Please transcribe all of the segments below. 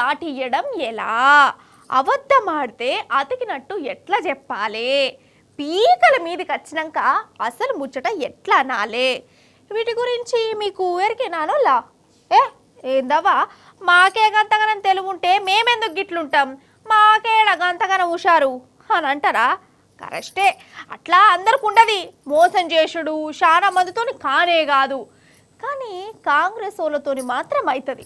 దాటియ్యడం ఎలా? అబద్ధమాడితే అతికినట్టు ఎట్లా చెప్పాలి? పీకల మీదకి వచ్చినాక అసలు ముచ్చట ఎట్లా అనాలి? వీటి గురించి మీకు ఎరికేనానోలా? ఏ ఏందవ్వా, మాకే గంతగానం తెలుగుంటే మేమెందుకు గిట్లుంటాం, మాకేడ గంతగానం హుషారు అని అంటారా? కరెక్టే, అట్లా అందరికి ఉండదు. మోసం చేసుడు చాలా మందితోని కానే కాదు, కానీ కాంగ్రెస్ వాళ్ళతోని మాత్రం అవుతుంది.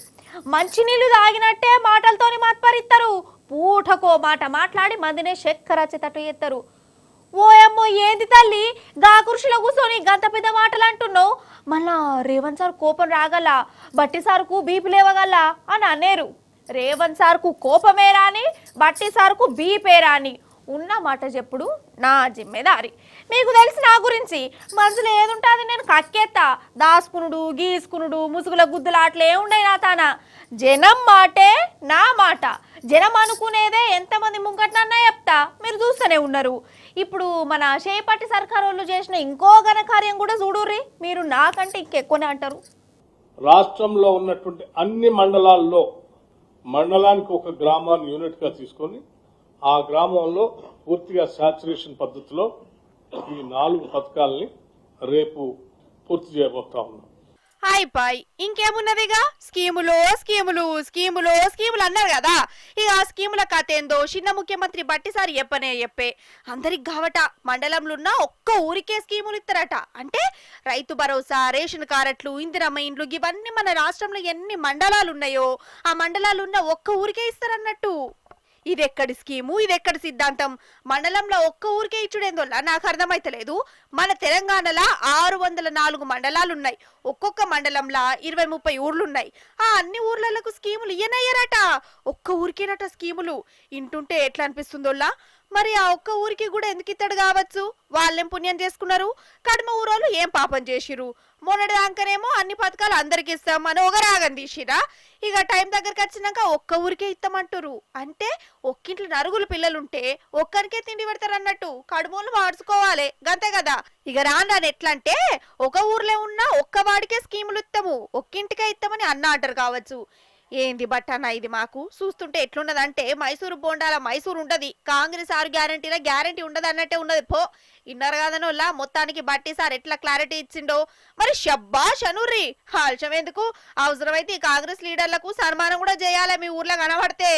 మంచినీళ్ళు తాగినట్టే మాటలతోని మాత్పరిస్తారు. పూటకో మాట మాట్లాడి మందినే చక్కెర వచ్చేటట్టు చేస్తారు. ఓయమ్మో ఏంది తల్లి, గా కుర్చీలో కూర్చొని గంత పెద్ద మాటలు అంటున్నావు, మళ్ళా రేవంత్ సార్ కోపం రాగల, బట్టి సార్కు బీపీ లేవగల అని అన్నారు. రేవంత్ సార్కు కోపమే రాని, బట్టి సార్కు బీపే రాని, ఉన్న మాట చెప్పుడు నా జిమ్మేదారి. మీకు తెలిసి నా గురించి మనసులో ఏదుంటుంది, నేను కక్కేత్తా. దాసుకునుడు గీసుకునుడు ముసుగుల గుద్దులు అట్లా ఏముండయి నా తాన. జనం మాటే నా మాట, జనం అనుకునేదే ఎంతమంది ముంగట్నన్నా చెప్తా, మీరు చూస్తూనే ఉన్నారు. ఇప్పుడు మన చేపట్టి సర్కారు వాళ్ళు చేసిన ఇంకో ఘనకార్యం కూడా చూడుర్రి, మీరు నాకంటే ఇంకెక్కువనే అంటారు. రాష్ట్రంలో ఉన్నటువంటి అన్ని మండలాల్లో మండలానికి ఒక గ్రామాన్ని యూనిట్ గా తీసుకొని ఆ గ్రామంలో పూర్తిగా సాచురేషన్ పద్ధతిలో ఈ 4 పథకాలని రేపు పూర్తి చేయబోతా ఉన్నాం. అయిపోయి ఇంకేమున్నదిగా, స్కీములు స్కీములు స్కీములు స్కీములు అన్నారు కదా. ఇక ఆ స్కీముల కథ ఏందో చిన్న ముఖ్యమంత్రి బట్టిసారి చెప్పే అందరికి కావట. మండలంలో ఉన్న ఒక్క ఊరికే స్కీములు ఇస్తారట. అంటే రైతు భరోసా, రేషన్ కార్డులు, ఇందిరమ్మ ఇండ్లు, ఇవన్నీ మన రాష్ట్రంలో ఎన్ని మండలాలు ఉన్నాయో ఆ మండలాలు ఉన్న ఒక్క ఊరికే ఇస్తారన్నట్టు. ఇది ఎక్కడి స్కీము, ఇది ఎక్కడి సిద్ధాంతం? మండలంలో ఒక్క ఊరికే ఇచ్చుడేందోలా నాకు అర్థమైతలేదు. మన తెలంగాణలో 604 మండలాలు ఉన్నాయి. ఒక్కొక్క మండలంలో 20-30 ఊర్లున్నాయి. ఆ అన్ని ఊర్లకు స్కీములు ఇయ్యనయ్యారట, ఒక్క ఊరికేనట స్కీములు. ఇంటుంటే ఎట్లా అనిపిస్తుందోలా? మరి ఆ ఒక్క ఊరికి కూడా ఎందుకు ఇస్తాడు కావచ్చు? వాళ్ళేం పుణ్యం చేసుకున్నారు? కడమ ఊరోళ్ళు ఏం పాపం చేసిరు? మొన్నటి దాకానేమో అన్ని పథకాలు అందరికి ఇస్తాం అని ఒక రాగం తీసిరా. ఇక టైం దగ్గరకు వచ్చినాక ఒక్క ఊరికే ఇస్తామంటారు. అంటే ఒక్కింట్లో నరుగులు పిల్లలుంటే ఒక్కరికే తిండి పెడతారు అన్నట్టు. కడుమూలు మార్చుకోవాలి గంతే కదా. ఇక రాను ఎట్లా అంటే ఒక ఊర్లో ఉన్న ఒక్క వాడికే స్కీములు ఇస్తాము, ఒక్కింటికే ఇస్తామని అన్న అంటారు కావచ్చు. ఏంది బట్టన్న ఇది? మాకు చూస్తుంటే ఎట్లున్నదంటే మైసూరు బోండాల మైసూరు ఉంటది, కాంగ్రెస్ 6 గ్యారంటీల గ్యారంటీ ఉండదు అన్నట్టే ఉన్నది. పో ఇన్నర్ కాదనోళ్ళ మొత్తానికి బట్టి సార్ ఎట్లా క్లారిటీ ఇచ్చిండో మరి షబ్బాష్ అనుర్రి. ఆలస్యం ఎందుకు, అవసరమైతే ఈ కాంగ్రెస్ లీడర్లకు సన్మానం కూడా చేయాలి మీ ఊర్లో కనబడితే.